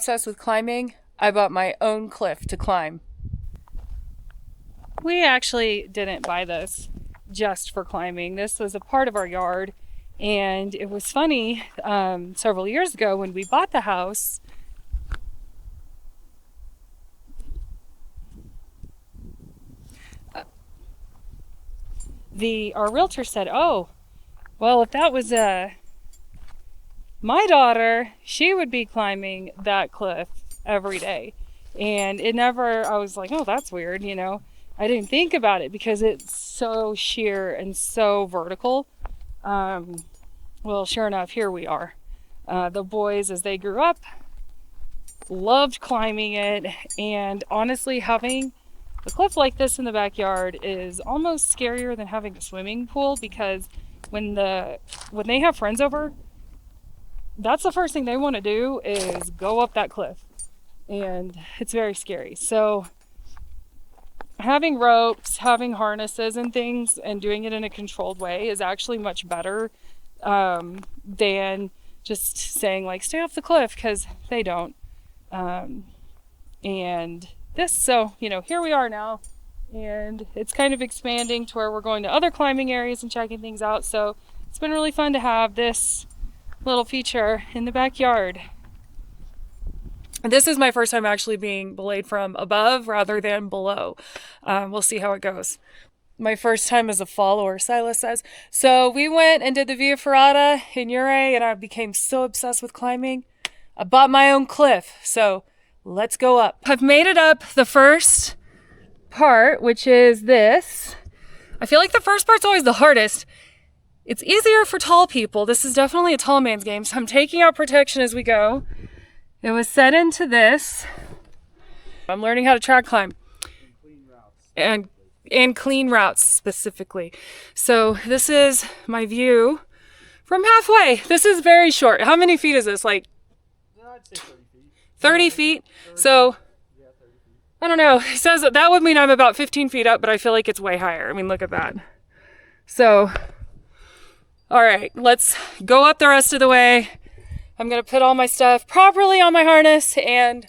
obsessed with climbing, I bought my own cliff to climb. We actually didn't buy this just for climbing. This was a part of our yard, and it was funny, several years ago when we bought the house, our realtor said, oh, well, if that was my daughter, she would be climbing that cliff every day. And I was like, oh, that's weird, you know. I didn't think about it because it's so sheer and so vertical. Well, sure enough, here we are. The boys, as they grew up, loved climbing it. And honestly, having a cliff like this in the backyard is almost scarier than having a swimming pool, because when they have friends over, that's the first thing they want to do is go up that cliff. And it's very scary. So having ropes, having harnesses and things, and doing it in a controlled way is actually much better than just saying like, stay off the cliff, because they don't. And this, so, you know, here we are now, and it's kind of expanding to where we're going to other climbing areas and checking things out. So it's been really fun to have this little feature in the backyard. This is my first time actually being belayed from above rather than below. We'll see how it goes. My first time as a follower, Silas says. So we went and did the Via Ferrata in Uray, and I became so obsessed with climbing. I bought my own cliff, so let's go up. I've made it up the first part, which is this. I feel like the first part's always the hardest. It's easier for tall people. This is definitely a tall man's game, so I'm taking out protection as we go. It was set into this. I'm learning how to track climb. And clean routes specifically. So this is my view from halfway. This is very short. How many feet is this? Like I'd say 30 feet. 30 feet? So, I don't know. It says that would mean I'm about 15 feet up, but I feel like it's way higher. I mean, look at that. So, all right, let's go up the rest of the way. I'm going to put all my stuff properly on my harness, and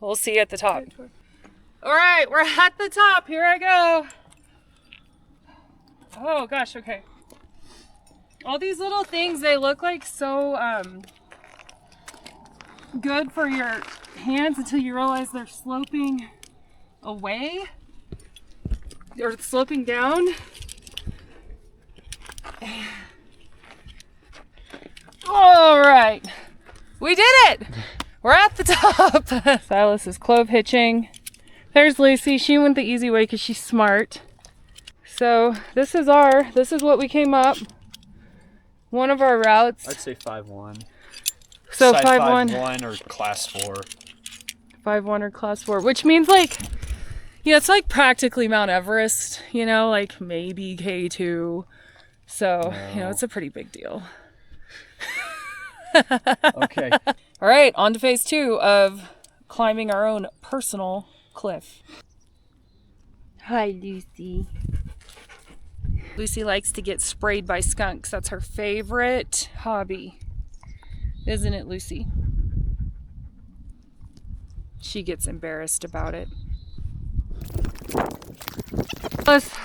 we'll see you at the top. All right, we're at the top. Here I go. Oh, gosh, okay. All these little things, they look like so good for your hands until you realize they're sloping away or sloping down. All right, we did it. We're at the top. Silas is clove hitching. There's Lucy. She went the easy way because she's smart. So this is what we came up. One of our routes. I'd say 5-1. So 5-1. 5-1 or class 4. 5-1 or class 4, which means like, yeah, it's like practically Mount Everest, you know, like maybe K2. So, no. You know, it's a pretty big deal. Okay. All right, on to phase 2 of climbing our own personal cliff. Hi, Lucy. Lucy likes to get sprayed by skunks. That's her favorite hobby. Isn't it, Lucy? She gets embarrassed about it.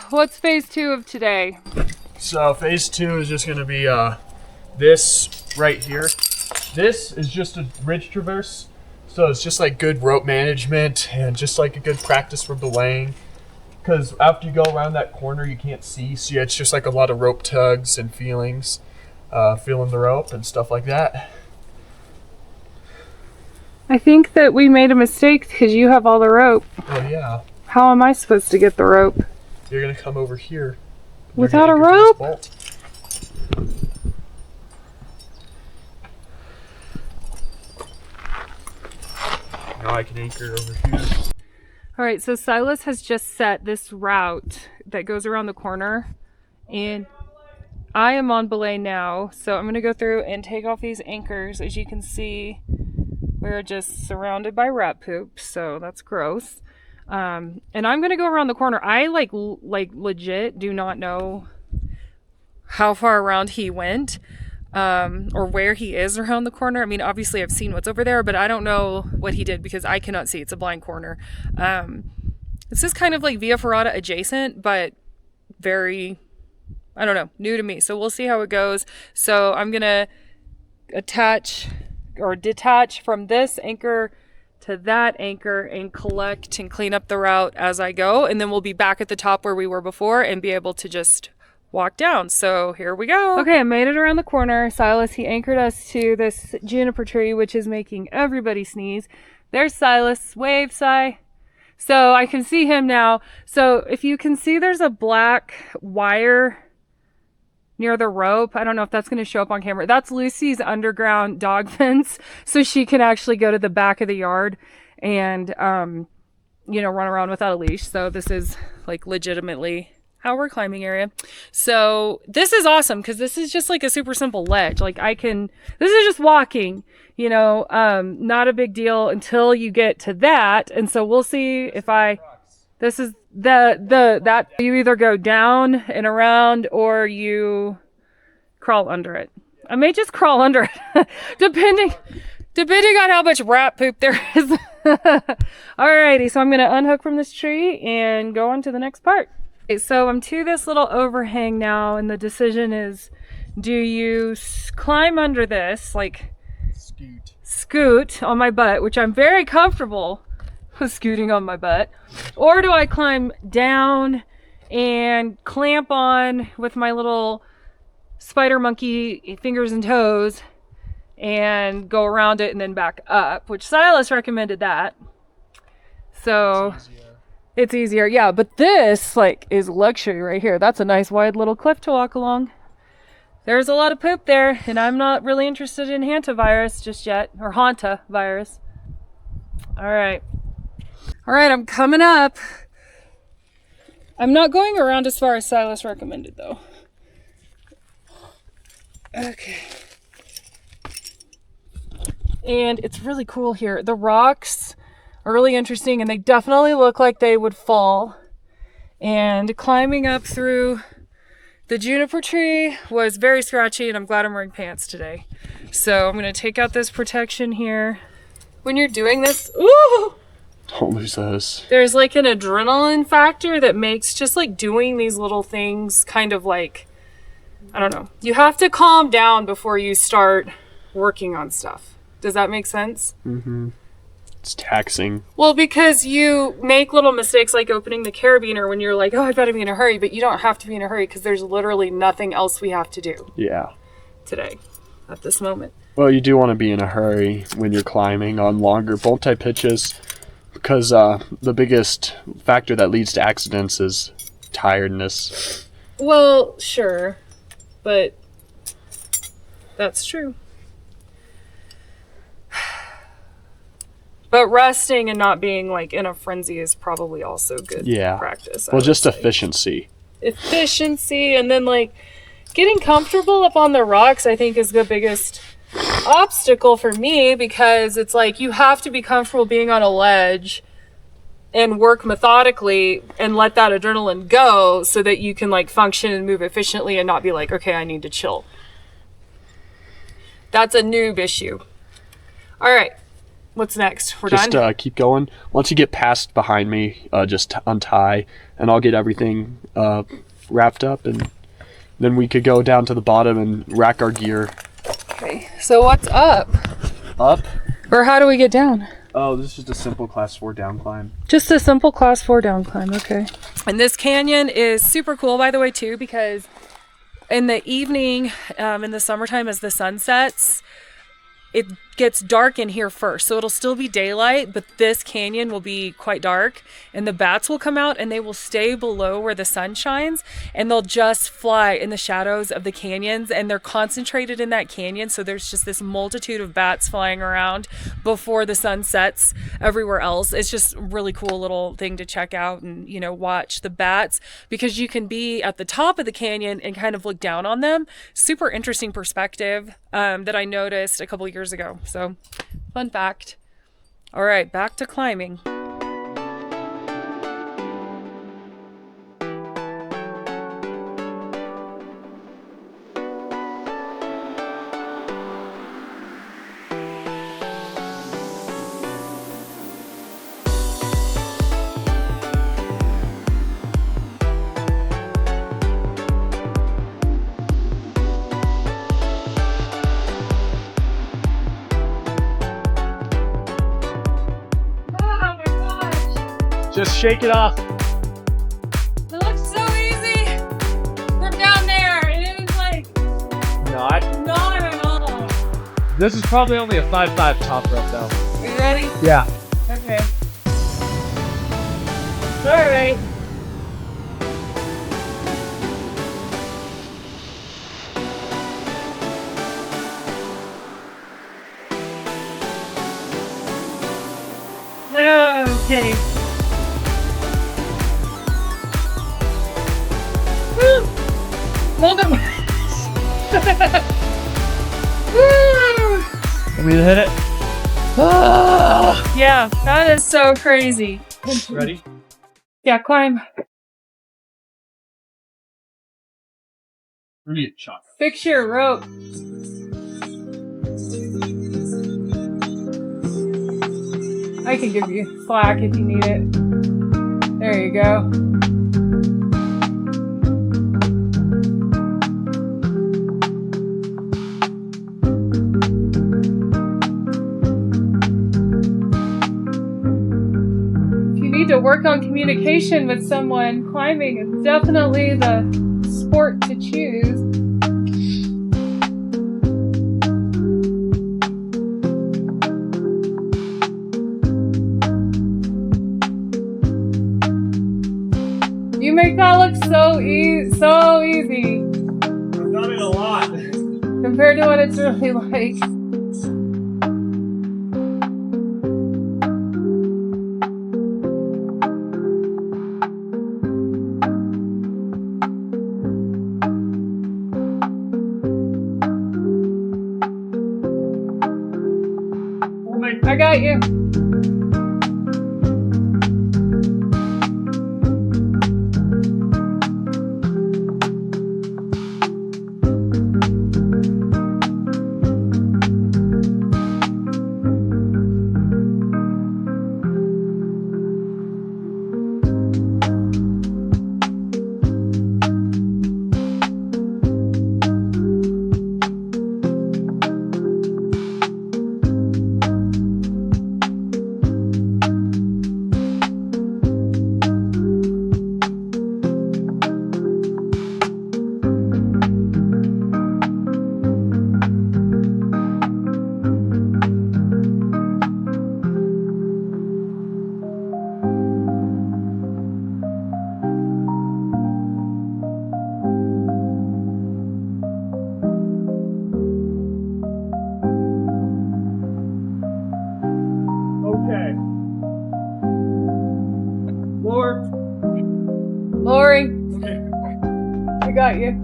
What's phase 2 of today? So phase 2 is just going to be this right here. This is just a ridge traverse. So it's just like good rope management and just like a good practice for belaying. Because after you go around that corner, you can't see. So yeah, it's just like a lot of rope tugs and feeling the rope and stuff like that. I think that we made a mistake because you have all the rope. Oh yeah. How am I supposed to get the rope? You're going to come over here. Without a rope? Now I can anchor it over here. All right, so Silas has just set this route that goes around the corner, and I am on belay now, so I'm going to go through and take off these anchors. As you can see, we're just surrounded by rat poop, so that's gross. And I'm going to go around the corner. I like legit do not know how far around he went, or where he is around the corner. I mean, obviously I've seen what's over there, but I don't know what he did because I cannot see. It's a blind corner. This is kind of like Via Ferrata adjacent, but very, I don't know, new to me. So we'll see how it goes. So I'm going to attach or detach from this anchor to that anchor and collect and clean up the route as I go. And then we'll be back at the top where we were before and be able to just walk down. So here we go. Okay, I made it around the corner. Silas, he anchored us to this juniper tree, which is making everybody sneeze. There's Silas. Wave, Si. So I can see him now. So if you can see, there's a black wire near the rope. I don't know if that's going to show up on camera. That's Lucy's underground dog fence. So she can actually go to the back of the yard and, you know, run around without a leash. So this is like legitimately our climbing area. So this is awesome because this is just like a super simple ledge. Like this is just walking, you know, not a big deal until you get to that. And so we'll see if this is that you either go down and around or you crawl under it. I may just crawl under it, depending on how much rat poop there is. Alrighty, so I'm going to unhook from this tree and go on to the next part. Okay, so I'm to this little overhang now, and the decision is, do you climb under this, like scoot on my butt, which I'm very comfortable with scooting on my butt, or do I climb down and clamp on with my little spider monkey fingers and toes and go around it and then back up, which Silas recommended that. So it's easier. Yeah, but this like is luxury right here. That's a nice wide little cliff to walk along. There's a lot of poop there, and I'm not really interested in hantavirus just yet, or hantavirus. All right, I'm coming up. I'm not going around as far as Silas recommended though. Okay. And it's really cool here. The rocks are really interesting, and they definitely look like they would fall. And climbing up through the juniper tree was very scratchy, and I'm glad I'm wearing pants today. So I'm going to take out this protection here. When you're doing this, ooh! Don't lose those. There's like an adrenaline factor that makes just like doing these little things kind of like, I don't know. You have to calm down before you start working on stuff. Does that make sense? Mm-hmm. It's taxing. Well, because you make little mistakes like opening the carabiner when you're like, oh, I've got to be in a hurry, but you don't have to be in a hurry because there's literally nothing else we have to do. Yeah. Today, at this moment. Well, you do want to be in a hurry when you're climbing on longer bolt-type pitches because the biggest factor that leads to accidents is tiredness. Well, sure, but that's true. But resting and not being like in a frenzy is probably also good practice. Well, just efficiency. Efficiency, and then like getting comfortable up on the rocks, I think, is the biggest obstacle for me because it's like you have to be comfortable being on a ledge and work methodically and let that adrenaline go so that you can like function and move efficiently and not be like, okay, I need to chill. That's a noob issue. All right. What's next? We're done? Just keep going. Once you get past behind me, just untie, and I'll get everything wrapped up, and then we could go down to the bottom and rack our gear. Okay, so what's up? Up? Or how do we get down? Oh, this is just a simple class 4 down climb. Just a simple class 4 down climb, okay. And this canyon is super cool, by the way, too, because in the evening, in the summertime, as the sun sets, it gets dark in here first, so it'll still be daylight, but this canyon will be quite dark, and the bats will come out and they will stay below where the sun shines, and they'll just fly in the shadows of the canyons, and they're concentrated in that canyon, so there's just this multitude of bats flying around before the sun sets everywhere else. It's just a really cool little thing to check out and, you know, watch the bats, because you can be at the top of the canyon and kind of look down on them. Super interesting perspective that I noticed a couple years ago. So, fun fact. All right, back to climbing. shake it off. It looks so easy from down there, and it was like Not. not at all. This is probably only a 5'5" top rope though. Are you ready? Yeah. Okay. All right. Okay. Woo! Hold on. Woo! Want me to hit it? Yeah, that is so crazy. Ready? Yeah, climb. Brilliant shot. Fix your rope. I can give you slack if you need it. There you go. If you need to work on communication with someone, climbing is definitely the sport to choose. You make that look so easy I've done it a lot. compared to what it's really like. I got you. Okay. Lower. Lowering. Okay. I got you.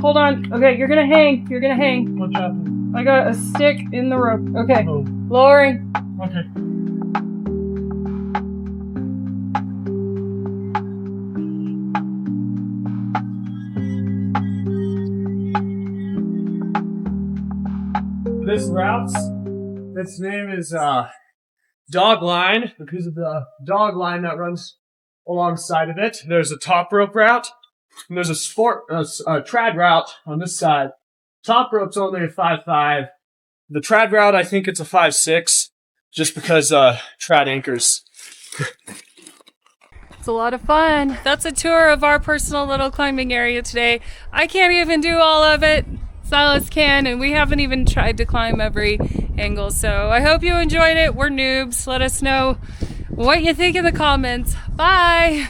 Hold on. Okay, you're gonna hang. You're gonna hang. What's happening? I got a stick in the rope. Okay. Oh. Lowering. Okay. This route's, its name is dog line because of the dog line that runs alongside of it. There's a top rope route, and there's a trad route on this side. Top rope's only a 5'5". The trad route, I think it's a 5'6", just because trad anchors. It's a lot of fun. That's a tour of our personal little climbing area today. I can't even do all of it. Silas can, and we haven't even tried to climb every angle. So I hope you enjoyed it. We're noobs. Let us know what you think in the comments. Bye.